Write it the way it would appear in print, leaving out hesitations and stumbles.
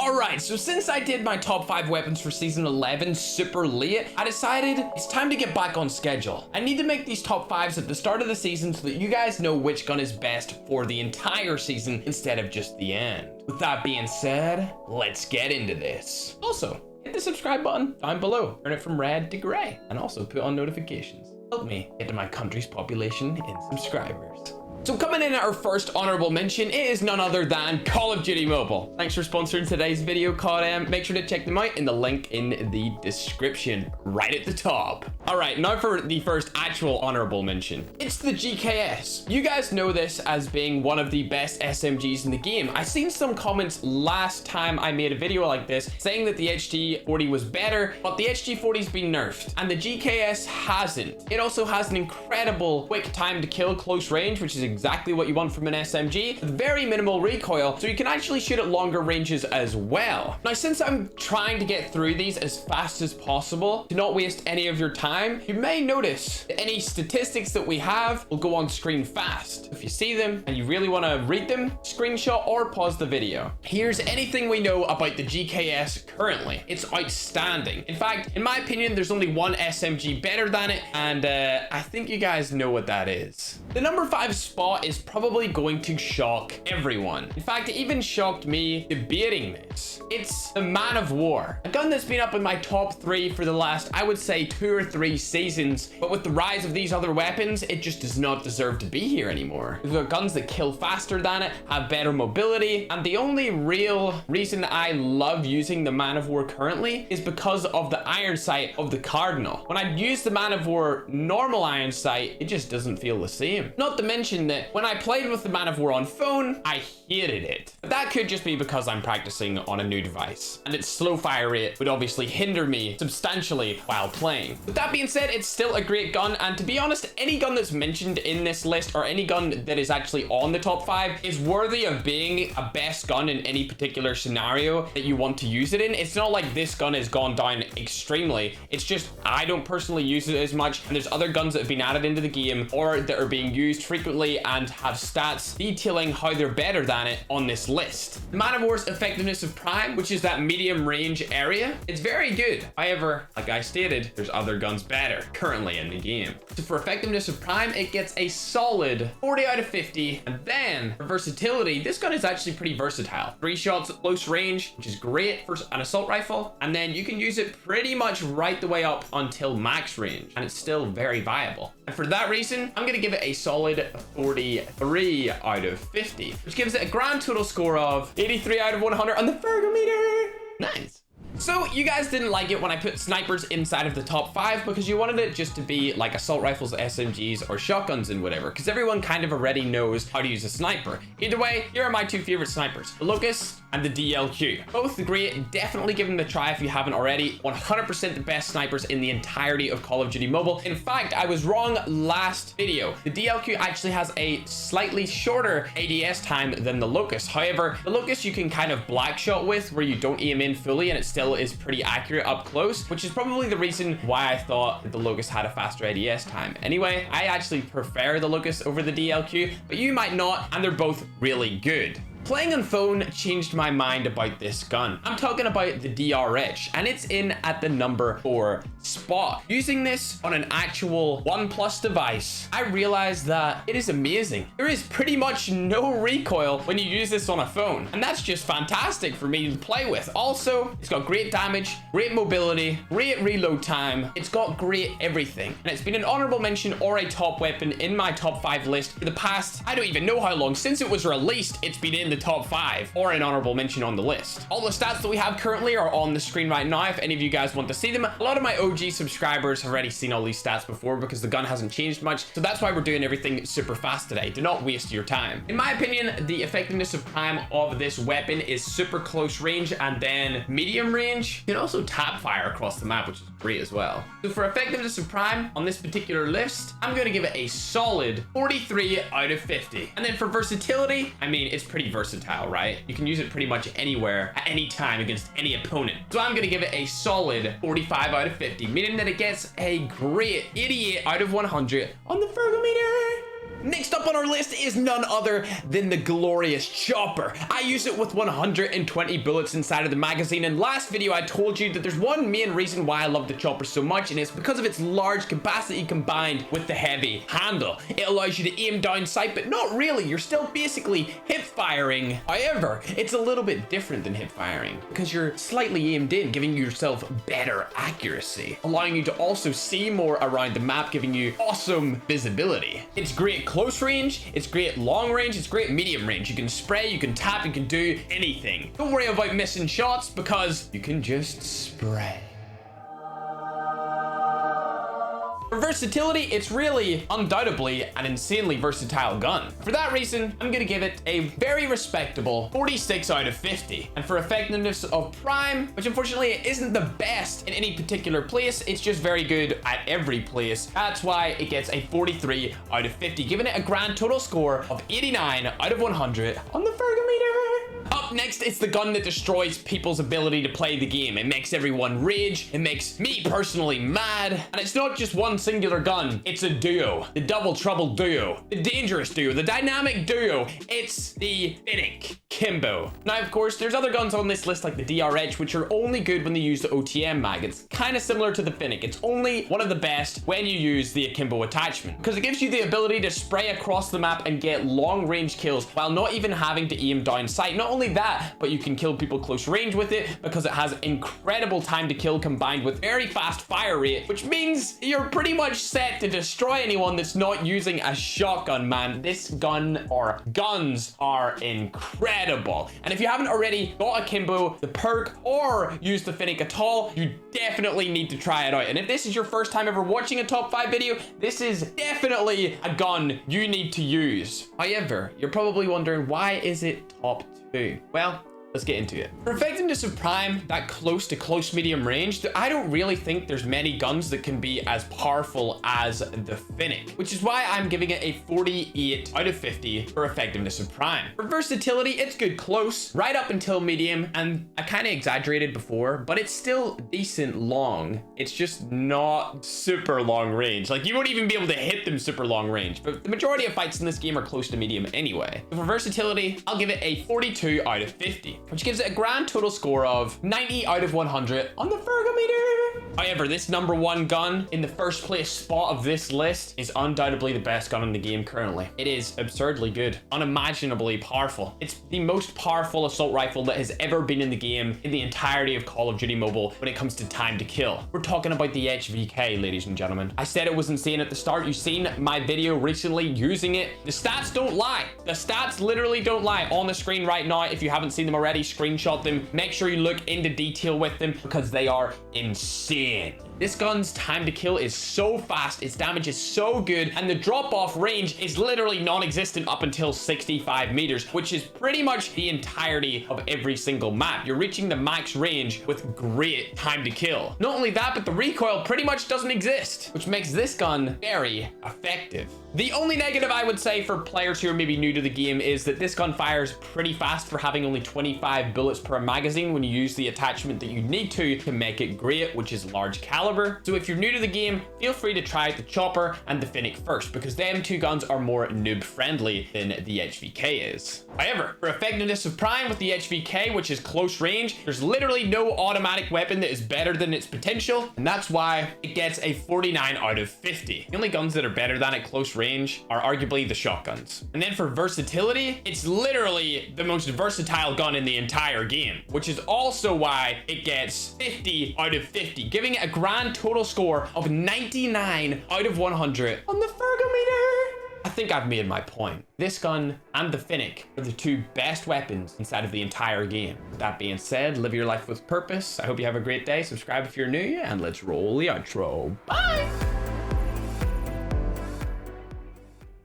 Alright, so since I did my top 5 weapons for season 11 super late, I decided it's time to get back on schedule. I need to make these top 5s at the start of the season so that you guys know which gun is best for the entire season instead of just the end. With that being said, let's get into this. Also, hit the subscribe button down below, turn it from red to gray, and also put on notifications. Help me get to my country's population in subscribers. So coming in at our first honorable mention, it is none other than Call of Duty Mobile. Thanks for sponsoring today's video, COD. Make sure to check them out in the link in the description right at the top. All right, now for the first actual honorable mention. It's the GKS. You guys know this as being one of the best SMGs in the game. I seen some comments last time I made a video like this saying that the HG40 was better, but the HG40's been nerfed and the GKS hasn't. It also has an incredible quick time to kill close range, which is exactly what you want from an SMG, with very minimal recoil, so you can actually shoot at longer ranges as well. Now, since I'm trying to get through these as fast as possible to not waste any of your time, you may notice that any statistics that we have will go on screen fast. If you see them and you really want to read them, screenshot or pause the video. Here's anything we know about the GKS currently. It's outstanding. In fact, in my opinion, there's only one SMG better than it, and I think you guys know what that is. The number 5 spot is probably going to shock everyone. In fact, it even shocked me debating this. It's the Man of War, a gun that's been up in my top 3 for the last, I would say, 2 or 3 seasons, but with the rise of these other weapons, it just does not deserve to be here anymore. We've got guns that kill faster than it, have better mobility, and the only real reason I love using the Man of War currently is because of the iron sight of the Cardinal. When I use the Man of War normal iron sight, it just doesn't feel the same. Not to mention that when I played with the Man of War on phone, I hated it. But that could just be because I'm practicing on a new device, and its slow fire rate would obviously hinder me substantially while playing. With that being said, it's still a great gun, and to be honest, any gun that's mentioned in this list, or any gun that is actually on the top 5, is worthy of being a best gun in any particular scenario that you want to use it in. It's not like this gun has gone down extremely. It's just I don't personally use it as much, and there's other guns that have been added into the game or that are being used frequently and have stats detailing how they're better than it on this list. The Man of War's effectiveness of prime, which is that medium range area, it's very good. However, like I stated, there's other guns better currently in the game. So for effectiveness of prime, it gets a solid 40 out of 50. And then for versatility, this gun is actually pretty versatile. 3 shots at close range, which is great for an assault rifle. And then you can use it pretty much right the way up until max range, and it's still very viable. And for that reason, I'm gonna give it a solid 43 out of 50, which gives it a grand total score of 83 out of 100 on the Fergometer. Nice. So you guys didn't like it when I put snipers inside of the top 5 because you wanted it just to be like assault rifles, SMGs, or shotguns and whatever, because everyone kind of already knows how to use a sniper. Either way, here are my 2 favorite snipers, the Locust and the DLQ. Both great, definitely give them a try if you haven't already. 100% the best snipers in the entirety of Call of Duty Mobile. In fact, I was wrong last video. The DLQ actually has a slightly shorter ADS time than the Locust. However, the Locust you can kind of black shot with, where you don't aim in fully and it still is pretty accurate up close, which is probably the reason why I thought that the Locust had a faster ADS time. Anyway, I actually prefer the Locust over the DLQ, but you might not, and they're both really good. Playing on phone changed my mind about this gun. I'm talking about the DRH, and it's in at the number 4 spot. Using this on an actual OnePlus device, I realized that it is amazing. There is pretty much no recoil when you use this on a phone, and that's just fantastic for me to play with. Also, it's got great damage, great mobility, great reload time. It's got great everything, and it's been an honorable mention or a top weapon in my top 5 list for the past, I don't even know how long. Since it was released, it's been in the top 5 or an honorable mention on the list. All the stats that we have currently are on the screen right now if any of you guys want to see them. A lot of my OG subscribers have already seen all these stats before because the gun hasn't changed much, so that's why we're doing everything super fast today. Do not waste your time. In my opinion, the effectiveness of prime of this weapon is super close range and then medium range. You can also tap fire across the map, which is great as well. So for effectiveness of prime on this particular list, I'm going to give it a solid 43 out of 50. And then for versatility, I mean, it's pretty versatile, right? You can use it pretty much anywhere at any time against any opponent. So I'm going to give it a solid 45 out of 50, meaning that it gets a great 88 out of 100 on the Fergometer. Next up on our list is none other than the glorious chopper. I use it with 120 bullets inside of the magazine, and last video I told you that there's one main reason why I love the chopper so much, and it's because of its large capacity combined with the heavy handle. It allows you to aim down sight, but not really. You're still basically hip firing. However, it's a little bit different than hip firing because you're slightly aimed in, giving yourself better accuracy, allowing you to also see more around the map, giving you awesome visibility. It's great close range, it's great long range, it's great medium range. You can spray, you can tap, you can do anything. Don't worry about missing shots because you can just spray. For versatility, it's really undoubtedly an insanely versatile gun. For that reason, I'm gonna give it a very respectable 46 out of 50. And for effectiveness of prime, which unfortunately it isn't the best in any particular place, it's just very good at every place. That's why it gets a 43 out of 50, giving it a grand total score of 89 out of 100 on the Fergometer. Up next, it's the gun that destroys people's ability to play the game. It makes everyone rage, it makes me personally mad, and it's not just one singular gun, it's a duo. The double trouble duo, the dangerous duo, the dynamic duo. It's the Finnick Kimbo. Now, of course, there's other guns on this list like the DRH, which are only good when they use the OTM mag. It's kind of similar to the Finnick. It's only one of the best when you use the akimbo attachment because it gives you the ability to spray across the map and get long range kills while not even having to aim down sight. Not only that, but you can kill people close range with it because it has incredible time to kill combined with very fast fire rate, which means you're pretty much set to destroy anyone that's not using a shotgun, man. This gun or guns are incredible. And if you haven't already got akimbo, the perk, or used the Finnick at all, you definitely need to try it out. And if this is your first time ever watching a top 5 video, this is definitely a gun you need to use. However, you're probably wondering, why is it top 2? Well, let's get into it. For effectiveness of prime, that close to close medium range, I don't really think there's many guns that can be as powerful as the Finnick, which is why I'm giving it a 48 out of 50 for effectiveness of prime. For versatility, it's good close, right up until medium, and I kind of exaggerated before, but it's still decent long. It's just not super long range. Like, you won't even be able to hit them super long range, but the majority of fights in this game are close to medium anyway. So for versatility, I'll give it a 42 out of 50. Which gives it a grand total score of 90 out of 100 on the Fergometer. However, this number 1 gun in the first place spot of this list is undoubtedly the best gun in the game currently. It is absurdly good, unimaginably powerful. It's the most powerful assault rifle that has ever been in the game in the entirety of Call of Duty Mobile when it comes to time to kill. We're talking about the HVK, ladies and gentlemen. I said it was insane at the start. You've seen my video recently using it. The stats don't lie. The stats literally don't lie on the screen right now. If you haven't seen them already, screenshot them. Make sure you look into detail with them because they are insane. This gun's time to kill is so fast, its damage is so good, and the drop-off range is literally non-existent up until 65 meters, which is pretty much the entirety of every single map. You're reaching the max range with great time to kill. Not only that, but the recoil pretty much doesn't exist, which makes this gun very effective. The only negative I would say for players who are maybe new to the game is that this gun fires pretty fast for having only 25 bullets per magazine when you use the attachment that you need to make it great, which is large caliber. So if you're new to the game, feel free to try out the chopper and the Finnick first, because them two guns are more noob friendly than the HVK is. However, for effectiveness of prime with the HVK, which is close range, there's literally no automatic weapon that is better than its potential, and that's why it gets a 49 out of 50. The only guns that are better than at close range are arguably the shotguns. And then for versatility, it's literally the most versatile gun in the entire game, which is also why it gets 50 out of 50, giving it a grand total score of 99 out of 100 on the Fergometer. I think I've made my point. This gun and the Finnick are the two best weapons inside of the entire game. With that being said, live your life with purpose. I hope you have a great day. Subscribe if you're new, and let's roll the outro. Bye!